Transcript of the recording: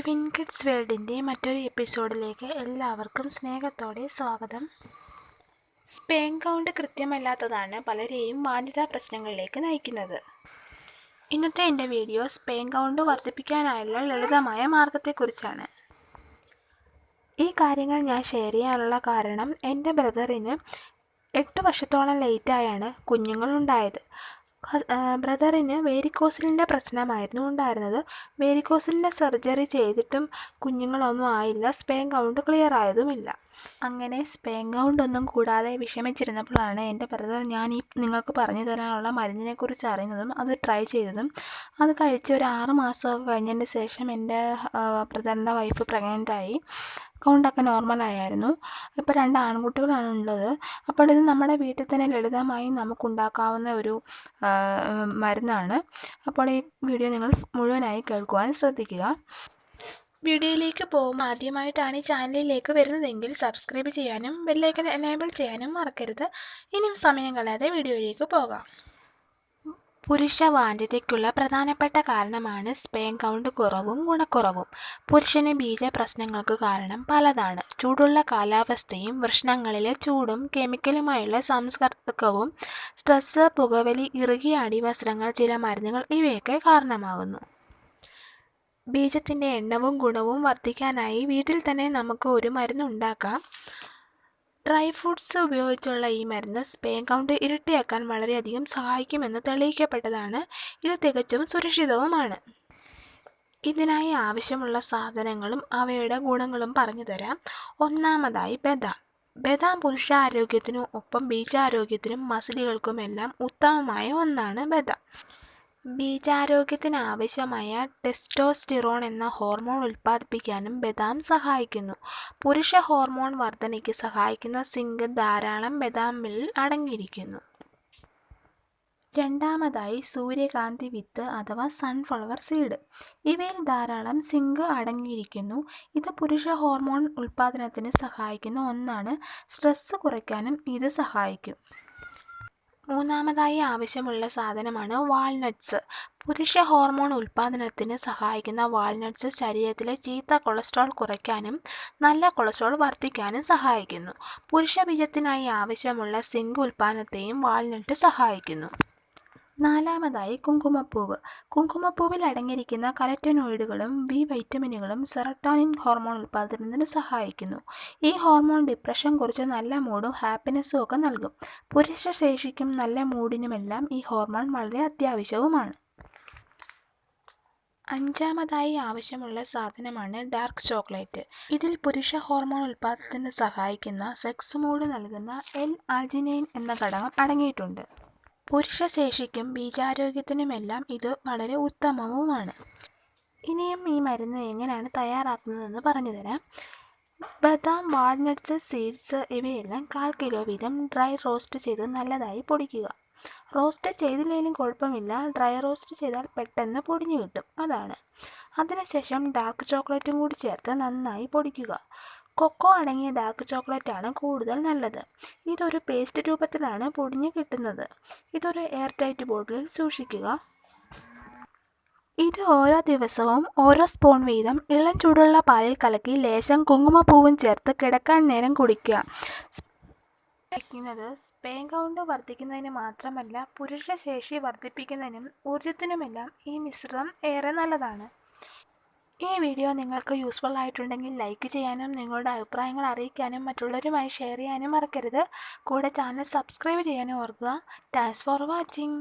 Twin kids വേൾഡിൻ്റെ മറ്റൊരു എപ്പിസോഡിലേക്ക് എല്ലാവർക്കും സ്നേഹത്തോടെ സ്വാഗതം. സ്പേം കൗണ്ട് കൃത്യമല്ലാത്തതാണ് പലരെയും മാന്യതാ പ്രശ്നങ്ങളിലേക്ക് നയിക്കുന്നത്. ഇന്നത്തെ എൻ്റെ വീഡിയോ സ്പേം കൗണ്ട് വർദ്ധിപ്പിക്കാനായുള്ള ലളിതമായ മാർഗത്തെക്കുറിച്ചാണ്. ഈ കാര്യങ്ങൾ ഞാൻ ഷെയർ ചെയ്യാനുള്ള കാരണം എൻ്റെ ബ്രദറിന് 8 വർഷത്തോളം ലേറ്റായാണ് കുഞ്ഞുങ്ങളുണ്ടായത്. ബ്രദറിന് വേരിക്കോസിലിൻ്റെ പ്രശ്നമായിരുന്നു ഉണ്ടായിരുന്നത്. വേരിക്കോസിലിൻ്റെ സർജറി ചെയ്തിട്ടും കുഞ്ഞുങ്ങളൊന്നും ആയില്ല, സ്പേം കൗണ്ട് ക്ലിയർ ആയതുമില്ല. അങ്ങനെ സ്പേം കൗണ്ട് ഒന്നും കൂടാതെ വിഷമിച്ചിരുന്നപ്പോഴാണ് എൻ്റെ ബ്രദർ ഞാൻ ഈ നിങ്ങൾക്ക് പറഞ്ഞു തരാനുള്ള മരുന്നിനെക്കുറിച്ച് അറിയുന്നതും അത് ട്രൈ ചെയ്തതും. അത് കഴിച്ച് ഒരു 6 മാസമൊക്കെ കഴിഞ്ഞതിന് ശേഷം എൻ്റെ ബ്രദറിൻ്റെ വൈഫ് പ്രഗ്നൻ്റായി. കൗണ്ടൊക്കെ നോർമലായിരുന്നു. ഇപ്പോൾ 2 ആൺകുട്ടികളാണ് ഉള്ളത്. അപ്പോൾ ഇത് നമ്മുടെ വീട്ടിൽ തന്നെ ലളിതമായി നമുക്കുണ്ടാക്കാവുന്ന ഒരു മരുന്നാണ്. അപ്പോൾ ഈ വീഡിയോ നിങ്ങൾ മുഴുവനായി കേൾക്കുവാൻ ശ്രദ്ധിക്കുക. വീഡിയോയിലേക്ക് പോകുമ്പോൾ ആദ്യമായിട്ടാണ് ഈ ചാനലിലേക്ക് വരുന്നതെങ്കിൽ സബ്സ്ക്രൈബ് ചെയ്യാനും ബെല്ലൈക്കൺ എനേബിൾ ചെയ്യാനും മറക്കരുത്. ഇനിയും സമയം കളയാതെ വീഡിയോയിലേക്ക് പോകാം. പുരുഷവാന്ധ്യതയ്ക്കുള്ള പ്രധാനപ്പെട്ട കാരണമാണ് സ്പേം കൗണ്ട് കുറവും ഗുണക്കുറവും. പുരുഷന് ബീജപ്രശ്നങ്ങൾക്ക് കാരണം പലതാണ്. ചൂടുള്ള കാലാവസ്ഥയും വൃഷ്ണങ്ങളിലെ ചൂടും കെമിക്കലുമായുള്ള സംസർഗവും സ്ട്രെസ്, പുകവലി, ഇറുകിയ അടിവസ്ത്രങ്ങൾ, ചില മരുന്നുകൾ ഇവയൊക്കെ കാരണമാകുന്നു. ബീജത്തിൻ്റെ എണ്ണവും ഗുണവും വർദ്ധിക്കാനായി വീട്ടിൽ തന്നെ നമുക്ക് ഒരു മരുന്ന് ഉണ്ടാക്കാം. ഡ്രൈ ഫ്രൂട്ട്സ് ഉപയോഗിച്ചുള്ള ഈ മരുന്ന് സ്പേം കൗണ്ട് ഇരട്ടിയാക്കാൻ വളരെയധികം സഹായിക്കുമെന്ന് തെളിയിക്കപ്പെട്ടതാണ്. ഇത് തികച്ചും സുരക്ഷിതവുമാണ്. ഇതിനായി ആവശ്യമുള്ള സാധനങ്ങളും അവയുടെ ഗുണങ്ങളും പറഞ്ഞു തരാം. ഒന്നാമതായി ബദാം. ബദാം പുരുഷാരോഗ്യത്തിനും ഒപ്പം ബീജാരോഗ്യത്തിനും മസിലുകൾക്കുമെല്ലാം ഉത്തമമായ ഒന്നാണ് ബദാം. ബീജാരോഗ്യത്തിന് ആവശ്യമായ ടെസ്റ്റോസ്റ്റിറോൺ എന്ന ഹോർമോൺ ഉൽപ്പാദിപ്പിക്കാനും ബദാം സഹായിക്കുന്നു. പുരുഷ ഹോർമോൺ വർധനയ്ക്ക് സഹായിക്കുന്ന സിങ്ക് ധാരാളം ബദാമിൽ അടങ്ങിയിരിക്കുന്നു. രണ്ടാമതായി സൂര്യകാന്തി വിത്ത് അഥവാ സൺഫ്ലവർ സീഡ്. ഇവയിൽ ധാരാളം സിങ്ക് അടങ്ങിയിരിക്കുന്നു. ഇത് പുരുഷ ഹോർമോൺ ഉൽപ്പാദനത്തിന് സഹായിക്കുന്ന ഒന്നാണ്. സ്ട്രെസ് കുറയ്ക്കാനും ഇത് സഹായിക്കും. മൂന്നാമതായി ആവശ്യമുള്ള സാധനമാണ് വാൾനട്ട്സ്. പുരുഷ ഹോർമോൺ ഉൽപ്പാദനത്തിന് സഹായിക്കുന്ന വാൾനട്ട്സ് ശരീരത്തിലെ ചീത്ത കൊളസ്ട്രോൾ കുറയ്ക്കാനും നല്ല കൊളസ്ട്രോൾ വർദ്ധിക്കാനും സഹായിക്കുന്നു. പുരുഷ ബീജത്തിനായി ആവശ്യമുള്ള സിങ്ക് ഉൽപ്പാദനത്തെയും വാൾനട്ട് സഹായിക്കുന്നു. നാലാമതായി കുങ്കുമപ്പൂവ്. കുങ്കുമപ്പൂവിൽ അടങ്ങിയിരിക്കുന്ന കരോറ്റിനോയിഡുകളും ബി വൈറ്റമിനുകളും സെറട്ടോണിൻ ഹോർമോൺ ഉൽപ്പാദനത്തിന് സഹായിക്കുന്നു. ഈ ഹോർമോൺ ഡിപ്രഷൻ കുറച്ച് നല്ല മൂഡും ഹാപ്പിനെസ്സും ഒക്കെ നൽകും. പുരുഷശേഷിക്കും നല്ല മൂഡിനുമെല്ലാം ഈ ഹോർമോൺ വളരെ അത്യാവശ്യവുമാണ്. അഞ്ചാമതായി ആവശ്യമുള്ള സാധനമാണ് ഡാർക്ക് ചോക്ലേറ്റ്. ഇതിൽ പുരുഷ ഹോർമോൺ ഉൽപ്പാദനത്തിന് സഹായിക്കുന്ന സെക്സ് മൂഡ് നൽകുന്ന L-ആർജിനൈൻ എന്ന ഘടകം അടങ്ങിയിട്ടുണ്ട്. പുരുഷശേഷിക്കും ബീജാരോഗ്യത്തിനുമെല്ലാം ഇത് വളരെ ഉത്തമവുമാണ്. ഇനിയും ഈ മരുന്ന് എങ്ങനെയാണ് തയ്യാറാക്കുന്നതെന്ന് പറഞ്ഞു തരാം. ബദാം, വാൾനട്ട്സ്, സീഡ്സ് ഇവയെല്ലാം 1/4 കിലോ വീതം ഡ്രൈ റോസ്റ്റ് ചെയ്ത് നല്ലതായി പൊടിക്കുക. റോസ്റ്റ് ചെയ്തില്ലെങ്കിലും കുഴപ്പമില്ല, ഡ്രൈ റോസ്റ്റ് ചെയ്താൽ പെട്ടെന്ന് പൊടിഞ്ഞു കിട്ടും, അതാണ്. അതിനുശേഷം ഡാർക്ക് ചോക്ലേറ്റും കൂടി ചേർത്ത് നന്നായി പൊടിക്കുക. കൊക്കോ അടങ്ങിയ ഡാർക്ക് ചോക്ലേറ്റ് ആണ് കൂടുതൽ നല്ലത്. ഇതൊരു പേസ്റ്റ് രൂപത്തിലാണ് പൊടിഞ്ഞു കിട്ടുന്നത്. ഇതൊരു എയർ ടൈറ്റ് ബോട്ടിലിൽ സൂക്ഷിക്കുക. ഇത് ഓരോ ദിവസവും ഓരോ സ്പൂൺ വീതം ഇളം ചൂടുള്ള പാലിൽ കലക്കി ലേശം കുങ്കുമപ്പൂവും ചേർത്ത് കിടക്കാൻ നേരം കുടിക്കുക. സ്പേം കൗണ്ട് വർദ്ധിക്കുന്നതിന് മാത്രമല്ല പുരുഷശേഷി വർദ്ധിപ്പിക്കുന്നതിനും ഊർജത്തിനുമെല്ലാം ഈ മിശ്രിതം ഏറെ നല്ലതാണ്. ഈ വീഡിയോ നിങ്ങൾക്ക് യൂസ്ഫുൾ ആയിട്ടുണ്ടെങ്കിൽ ലൈക്ക് ചെയ്യാനും നിങ്ങളുടെ അഭിപ്രായങ്ങൾ അറിയിക്കാനും മറ്റുള്ളവരുമായി ഷെയർ ചെയ്യാനും മറക്കരുത്. കൂടെ ചാനൽ സബ്സ്ക്രൈബ് ചെയ്യാനും ഓർക്കുക. Thanks for watching.